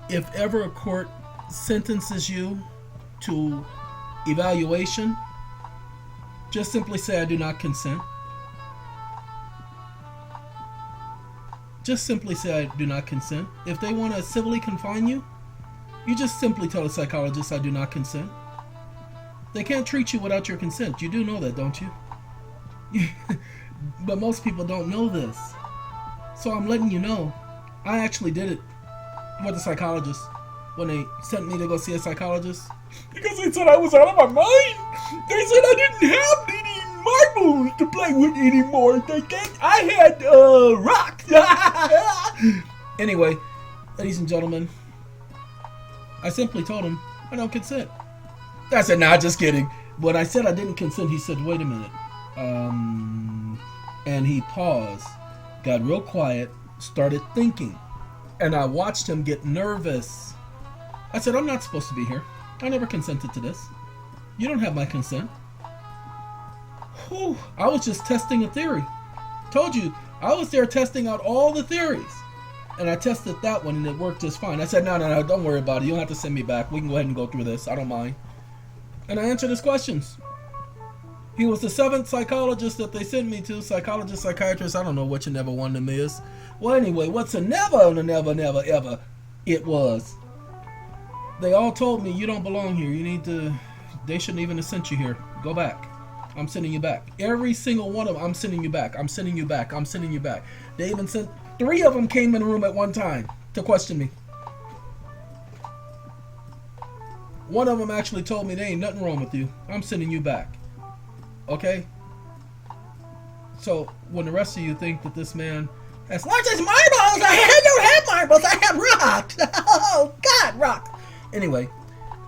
if ever a court sentences you to evaluation, just simply say, I do not consent. Just simply say, I do not consent. If they want to civilly confine you, you just simply tell the psychologist, I do not consent. They can't treat you without your consent. You do know that, don't you? But most people don't know this. So I'm letting you know. I actually did it with a psychologist when they sent me to go see a psychologist. Because they said I was out of my mind. They said I didn't have any marbles to play with anymore. I had rock. Anyway, ladies and gentlemen, I simply told him I don't consent. I said, nah, just kidding. When I said I didn't consent, he said, wait a minute. And he paused, got real quiet, started thinking. And I watched him get nervous. I said, I'm not supposed to be here. I never consented to this. You don't have my consent. Whew, I was just testing a theory. Told you, I was there testing out all the theories. And I tested that one and it worked just fine. I said, no, don't worry about it. You don't have to send me back. We can go ahead and go through this. I don't mind. And I answered his questions. He was the 7th psychologist that they sent me to. Psychologist, psychiatrist, I don't know which never one of them is. Well, anyway, what's a never, ever, it was. They all told me, you don't belong here. You need to, they shouldn't even have sent you here. Go back. I'm sending you back. Every single one of them, I'm sending you back. I'm sending you back. I'm sending you back. They even sent, 3 of them came in the room at one time to question me. One of them actually told me there ain't nothing wrong with you. I'm sending you back. Okay? So, when the rest of you think that this man, as large as marbles, I don't have had marbles. I had rocks. Oh, God, rock. Anyway,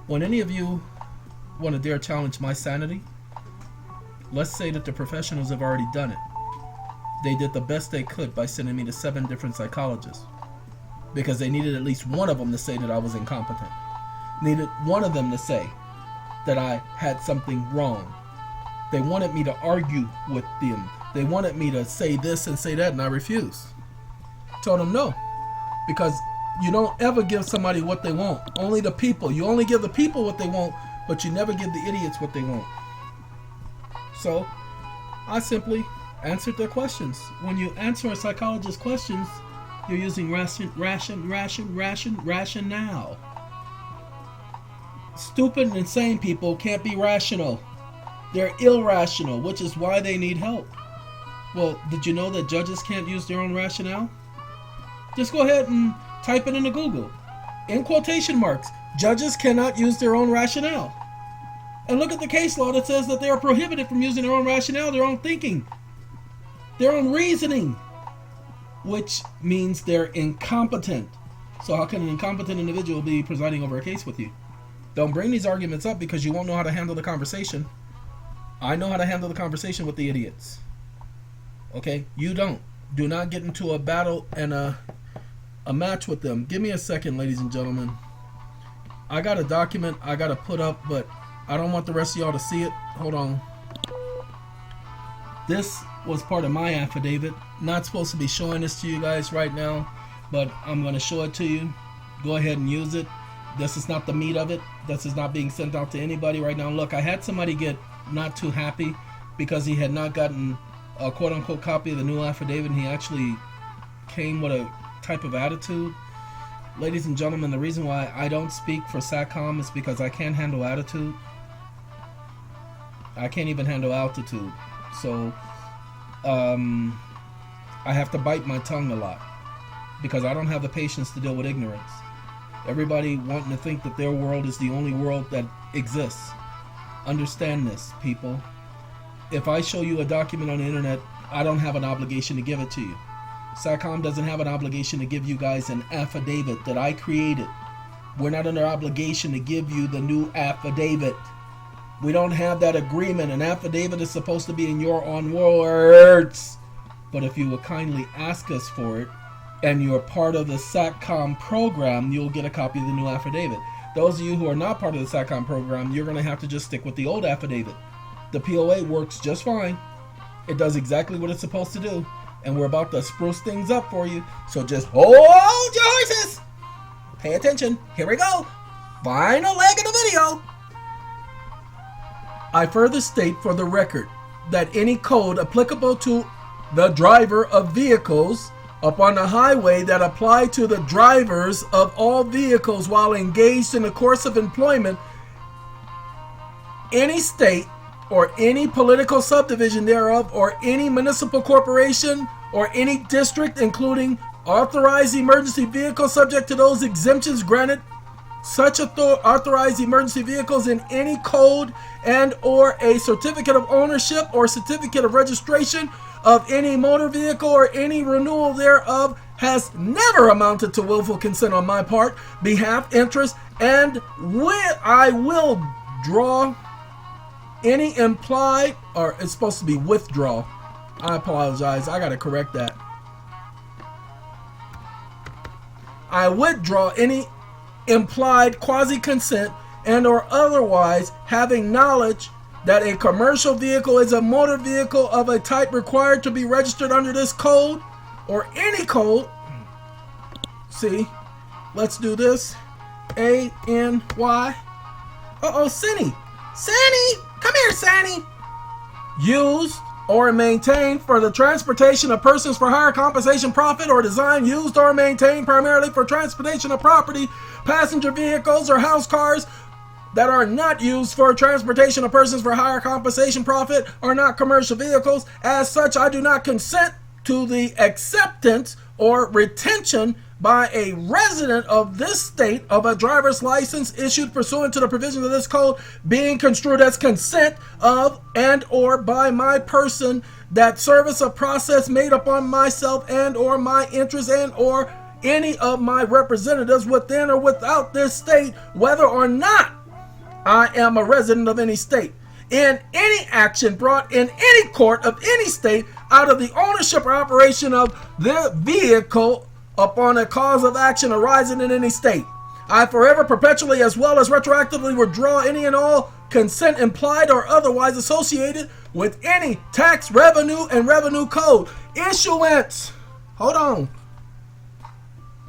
when any of you want to dare challenge my sanity, let's say that the professionals have already done it. They did the best they could by sending me to 7 different psychologists because they needed at least one of them to say that I was incompetent. Needed one of them to say that I had something wrong. They wanted me to argue with them. They wanted me to say this and say that, and I refused. Told them no, because you don't ever give somebody what they want. Only the people. You only give the people what they want, but you never give the idiots what they want. So I simply answered their questions. When you answer a psychologist's questions, you're using rationale. Stupid and insane people can't be rational. They're irrational, which is why they need help. Well, did you know that judges can't use their own rationale? Just go ahead and type it into Google. In quotation marks, judges cannot use their own rationale. And look at the case law that says that they are prohibited from using their own rationale, their own thinking, their own reasoning, which means they're incompetent. So how can an incompetent individual be presiding over a case with you? Don't bring these arguments up because you won't know how to handle the conversation. I know how to handle the conversation with the idiots. Okay? You don't. Do not get into a battle and a match with them. Give me a second, ladies and gentlemen. I got a document I got to put up, but I don't want the rest of y'all to see it. Hold on. This was part of my affidavit. Not supposed to be showing this to you guys right now, but I'm going to show it to you. Go ahead and use it. This is not the meat of it. This is not being sent out to anybody right now. Look, I had somebody get not too happy because he had not gotten a quote-unquote copy of the new affidavit, and he actually came with a type of attitude. Ladies and gentlemen, the reason why I don't speak for Satcom is because I can't handle attitude. I can't even handle altitude. So I have to bite my tongue a lot because I don't have the patience to deal with ignorance. Everybody wanting to think that their world is the only world that exists. Understand this, people. If I show you a document on the internet, I don't have an obligation to give it to you. Satcom doesn't have an obligation to give you guys an affidavit that I created. We're not under obligation to give you the new affidavit. We don't have that agreement. An affidavit is supposed to be in your own words. But if you will kindly ask us for it, and you're part of the Satcom program, you'll get a copy of the new affidavit. Those of you who are not part of the Satcom program, you're going to have to just stick with the old affidavit. The POA works just fine. It does exactly what it's supposed to do. And we're about to spruce things up for you. So just hold your horses. Pay attention. Here we go. Final leg of the video. I further state for the record that any code applicable to the driver of vehicles upon the highway that apply to the drivers of all vehicles while engaged in the course of employment, any state or any political subdivision thereof, or any municipal corporation or any district, including authorized emergency vehicles subject to those exemptions granted such authorized emergency vehicles in any code and or a certificate of ownership or certificate of registration of any motor vehicle or any renewal thereof has never amounted to willful consent on my part, behalf, interest, and I will draw any implied, or it's supposed to be withdraw. I apologize, I gotta correct that. I withdraw any implied quasi-consent and or otherwise having knowledge that a commercial vehicle is a motor vehicle of a type required to be registered under this code or any code. See, let's do this. A-N-Y. Uh-oh, Sanny. Sanny! Come here, Sanny! Used or maintained for the transportation of persons for hire, compensation, profit, or design, used or maintained primarily for transportation of property, passenger vehicles, or house cars that are not used for transportation of persons for hire, compensation, profit, are not commercial vehicles. As such, I do not consent to the acceptance or retention by a resident of this state of a driver's license issued pursuant to the provisions of this code being construed as consent of and or by my person, that service of process made upon myself and or my interest and or any of my representatives within or without this state, whether or not I am a resident of any state, in any action brought in any court of any state out of the ownership or operation of their vehicle upon a cause of action arising in any state. I forever, perpetually, as well as retroactively withdraw any and all consent implied or otherwise associated with any tax, revenue, and revenue code, issuance, hold on,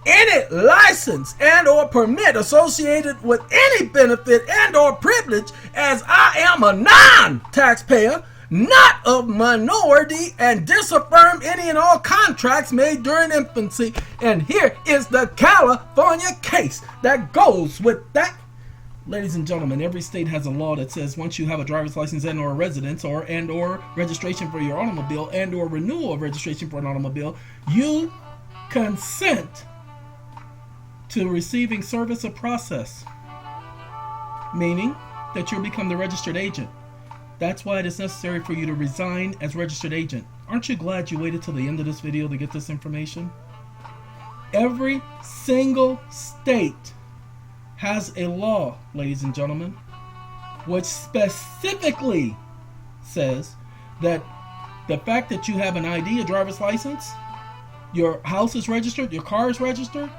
any license and or permit associated with any benefit and or privilege, as I am a non-taxpayer, not of minority, and disaffirm any and all contracts made during infancy. And here is the California case that goes with that. Ladies and gentlemen, every state has a law that says once you have a driver's license and or a residence or registration for your automobile and or renewal of registration for an automobile, you consent to receiving service of process, meaning that you'll become the registered agent. That's why it is necessary for you to resign as registered agent. Aren't you glad you waited till the end of this video to get this information? Every single state has a law, ladies and gentlemen, which specifically says that the fact that you have an ID, a driver's license, your house is registered, your car is registered,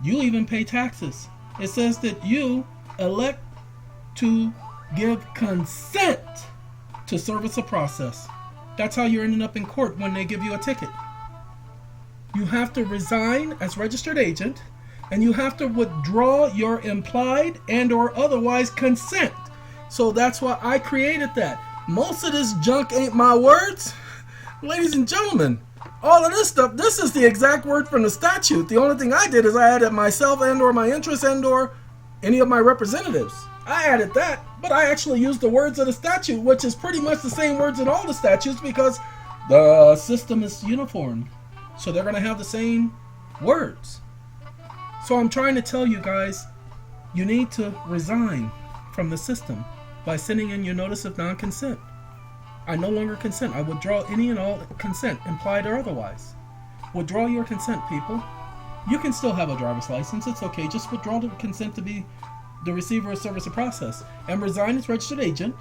you even pay taxes. It says that you elect to give consent to service of process. That's how you're ending up in court when they give you a ticket. You have to resign as registered agent, and you have to withdraw your implied and or otherwise consent. So that's why I created that. Most of this junk ain't my words. Ladies and gentlemen, all of this stuff, this is the exact word from the statute. The only thing I did is I added myself and or my interests and or any of my representatives. I added that, but I actually used the words of the statute, which is pretty much the same words in all the statutes because the system is uniform. So they're going to have the same words. So I'm trying to tell you guys, you need to resign from the system by sending in your notice of non-consent. I no longer consent. I withdraw any and all consent, implied or otherwise. Withdraw your consent, people. You can still have a driver's license. It's okay. Just withdraw the consent to be the receiver of service of process and resign as registered agent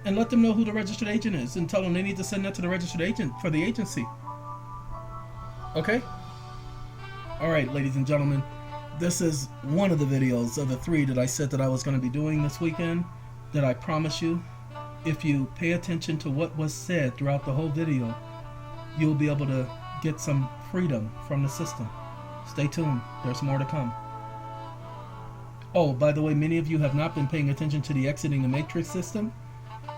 and let them know who the registered agent is and tell them they need to send that to the registered agent for the agency. Okay? All right, ladies and gentlemen. This is one of the videos of the 3 that I said that I was going to be doing this weekend that I promise you, if you pay attention to what was said throughout the whole video, you'll be able to get some freedom from the system. Stay tuned. There's more to come. Oh, by the way, many of you have not been paying attention to the exiting the matrix system.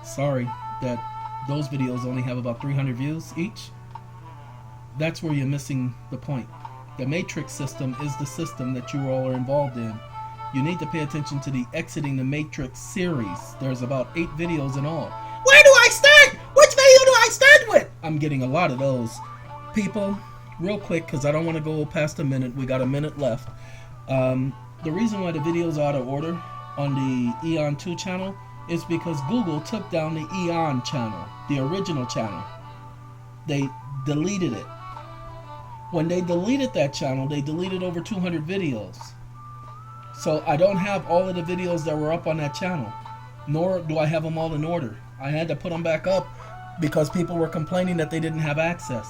Sorry that those videos only have about 300 views each. That's where you're missing the point. The matrix system is the system that you all are involved in. You need to pay attention to the Exiting the Matrix series. There's about 8 videos in all. Where do I start? Which video do I start with? I'm getting a lot of those. People, real quick, because I don't want to go past a minute. We got a minute left. The reason why the videos are out of order on the EON 2 channel is because Google took down the EON channel, the original channel. They deleted it. When they deleted that channel, they deleted over 200 videos. So I don't have all of the videos that were up on that channel, nor do I have them all in order. I had to put them back up because people were complaining that they didn't have access.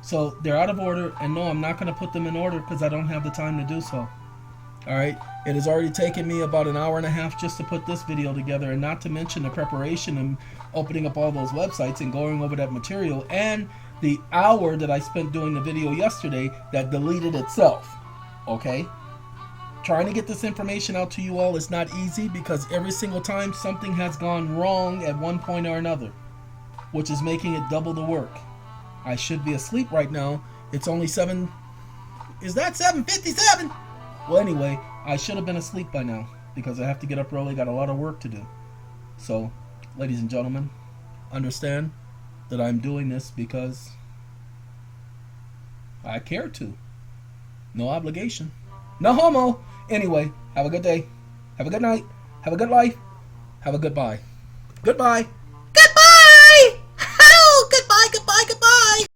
So they're out of order, and no, I'm not going to put them in order because I don't have the time to do so. Alright, it has already taken me about an hour and a half just to put this video together, and not to mention the preparation and opening up all those websites and going over that material, and the hour that I spent doing the video yesterday that deleted itself. Okay? Trying to get this information out to you all is not easy because every single time something has gone wrong at one point or another, which is making it double the work. I should be asleep right now. It's only 7... Is that 7:57? Well, anyway, I should have been asleep by now because I have to get up early, got a lot of work to do. So, ladies and gentlemen, understand that I'm doing this because I care to. No obligation. No homo. Anyway, have a good day. Have a good night. Have a good life. Have a goodbye. Goodbye.